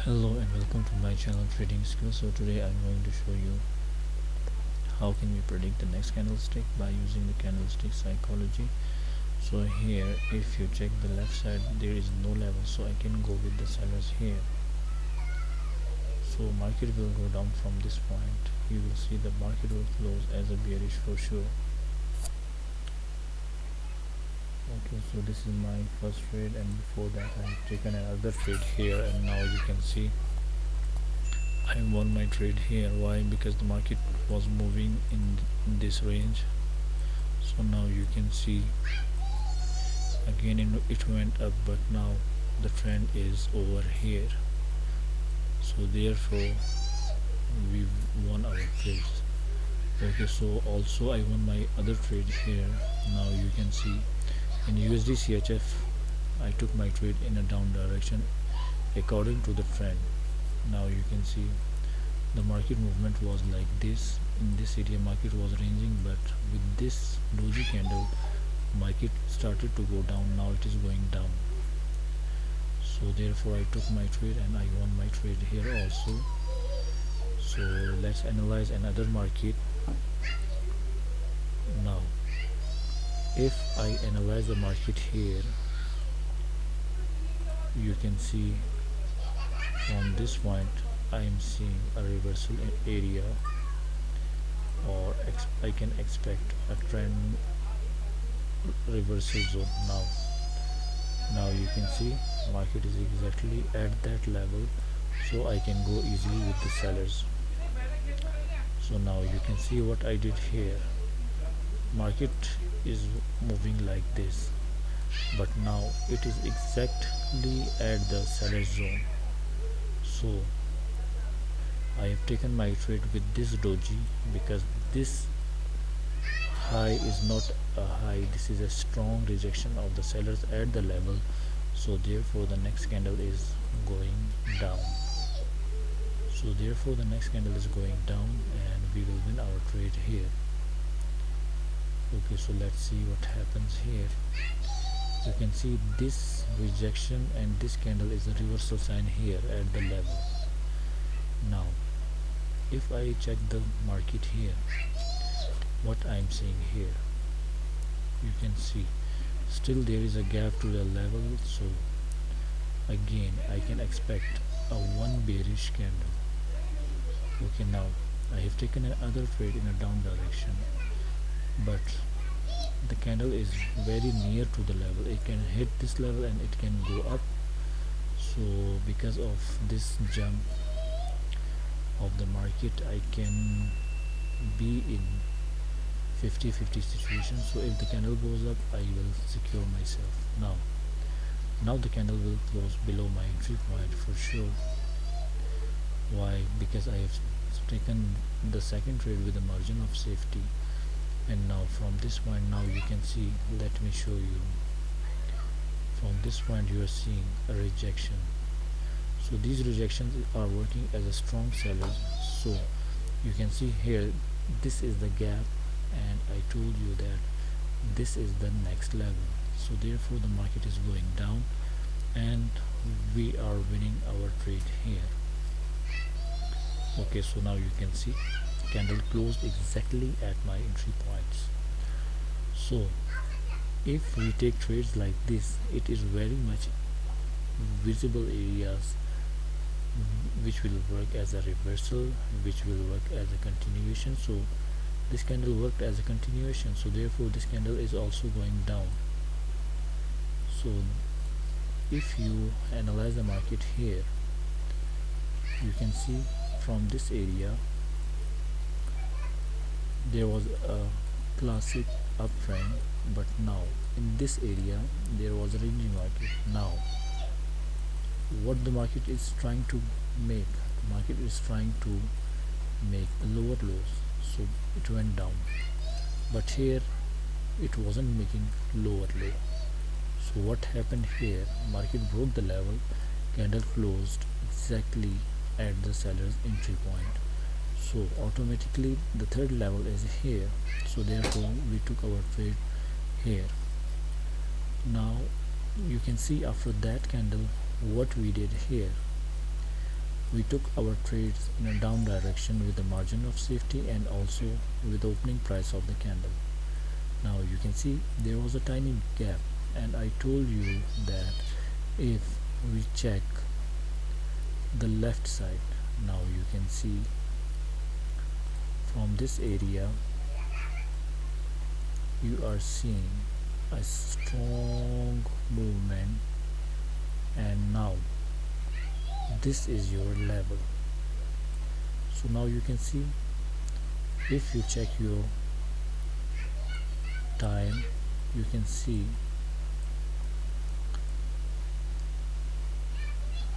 Hello and welcome to my channel Trading Skills. So today I'm going to show you how can we predict the next candlestick by using the candlestick psychology. So here if you check the left side there is no level, so I can go with the sellers here. So market will go down from this point. You will see the market will close as a bearish for sure. Okay, so this is my first trade, and before that I have taken another trade here, and now you can see I won my trade here. Why? Because the market was moving in this range. So now you can see again it went up, but now the trend is over here, so therefore we won our trades. Okay, so also I won my other trade here. Now you can see in USD CHF I took my trade in a down direction according to the trend. Now you can see the market movement was like this. In this area market was ranging, but with this doji candle market started to go down. Now it is going down, so therefore I took my trade and I won my trade here also. So let's analyze another market. Now if I analyze the market here, you can see from this point I am seeing a reversal area, or I can expect a trend reversal zone. Now you can see market is exactly at that level, so I can go easily with the sellers. So now you can see what I did here. Market is moving like this, but now it is exactly at the seller zone. So I have taken my trade with this doji, because this high is not a high, this is a strong rejection of the sellers at the level. So therefore the next candle is going down. So therefore the next candle is going down and we will win our trade here. Okay, so let's see what happens here. You can see this rejection and this candle is a reversal sign here at the level. Now if I check the market here, what I am seeing here, you can see still there is a gap to the level. So again I can expect a one bearish candle. Okay, now I have taken another trade in a down direction, but the candle is very near to the level. It can hit this level and it can go up. So because of this jump of the market I can be in 50-50 situation. So if the candle goes up I will secure myself. Now the candle will close below my entry point for sure. Why? Because I have taken the second trade with a margin of safety. And now from this point, now you can see, let me show you, from this point you are seeing a rejection. So these rejections are working as a strong seller. So you can see here this is the gap, and I told you that this is the next level. So therefore the market is going down and we are winning our trade here. Okay, so now you can see candle closed exactly at my entry points. So if we take trades like this, it is very much visible areas which will work as a reversal, which will work as a continuation. So this candle worked as a continuation, so therefore this candle is also going down. So if you analyze the market here, you can see from this area there was a classic uptrend, but now in this area there was a ranging market. Now what the market is trying to make, the market is trying to make lower lows, so it went down, but here it wasn't making lower low. So what happened here, market broke the level, candle closed exactly at the seller's entry point. So automatically the third level is here, so therefore we took our trade here. Now you can see after that candle what we did here. We took our trades in a down direction with a margin of safety and also with the opening price of the candle. Now you can see there was a tiny gap, and I told you that if we check the left side, now you can see from this area you are seeing a strong movement, and now this is your level. So now you can see, if you check your time, you can see,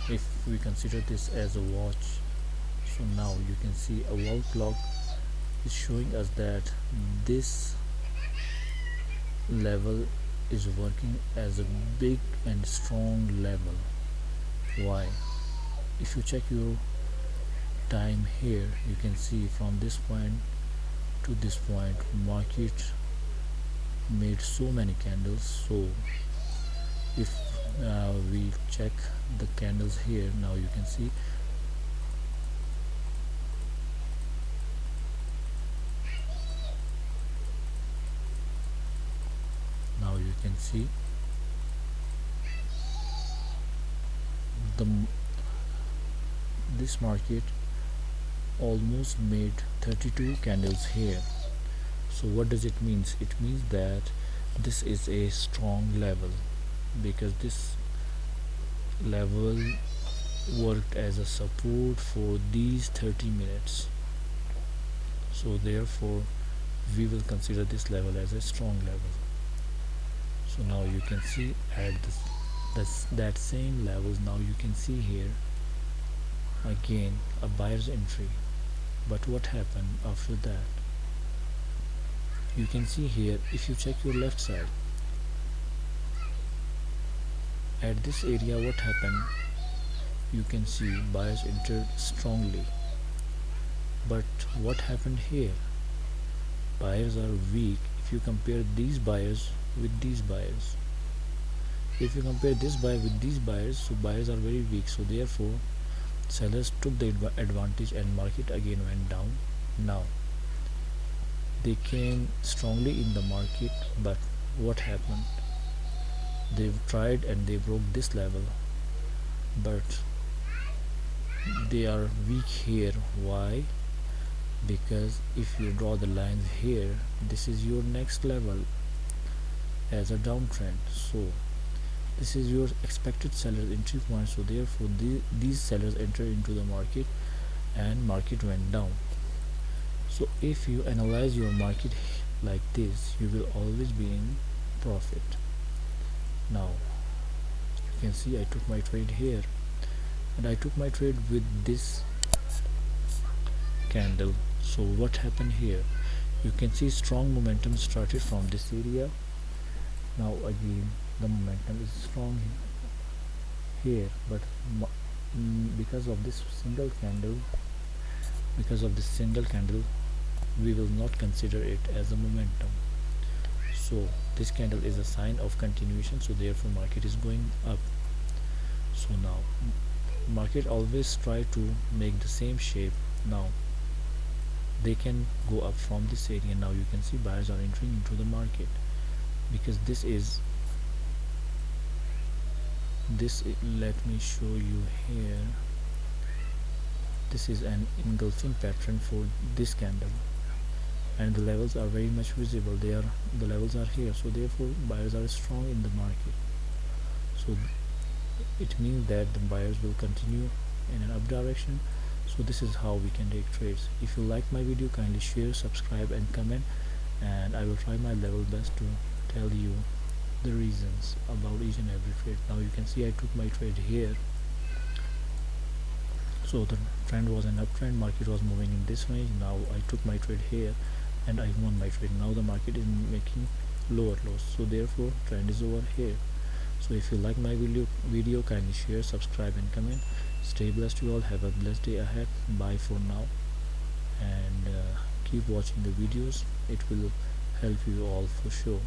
if we consider this as a watch, so now you can see a wall clock is showing us that this level is working as a big and strong level. Why? If you check your time here, you can see from this point to this point market made so many candles. So if we check the candles here, now you can see the this market almost made 32 candles here. So what does it mean? It means that this is a strong level, because this level worked as a support for these 30 minutes. So therefore we will consider this level as a strong level. So now you can see at that same levels, now you can see here again a buyer's entry. But what happened after that? You can see here, if you check your left side, at this area what happened, you can see buyers entered strongly. But what happened here? Buyers are weak. If you compare these buyers with these buyers, if you compare this buyer with these buyers, so buyers are very weak. So therefore sellers took the advantage and market again went down. Now they came strongly in the market, but what happened? They've tried and they broke this level, but they are weak here. Why? Because if you draw the lines here, this is your next level as a downtrend. So this is your expected seller entry point. So therefore these sellers enter into the market and market went down. So if you analyze your market like this, you will always be in profit. Now you can see I took my trade here, and I took my trade with this candle. So what happened here? You can see strong momentum started from this area. Now again the momentum is strong here, but because of this single candle, we will not consider it as a momentum. So this candle is a sign of continuation, so therefore market is going up. So now market always try to make the same shape. Now they can go up from this area. Now you can see buyers are entering into the market, because let me show you here, this is an engulfing pattern for this candle, and the levels are very much visible. The levels are here, so therefore buyers are strong in the market. So it means that the buyers will continue in an up direction. So this is how we can take trades. If you like my video, kindly share, subscribe and comment, and I will try my level best to tell you the reasons about each and every trade. Now you can see I took my trade here. So the trend was an uptrend, market was moving in this range. Now I took my trade here and I won my trade. Now the market is making lower lows, so therefore trend is over here. So if you like my video, kindly share, subscribe and comment. Stay blessed you all. Have a blessed day ahead. Bye for now, and keep watching the videos. It will help you all for sure.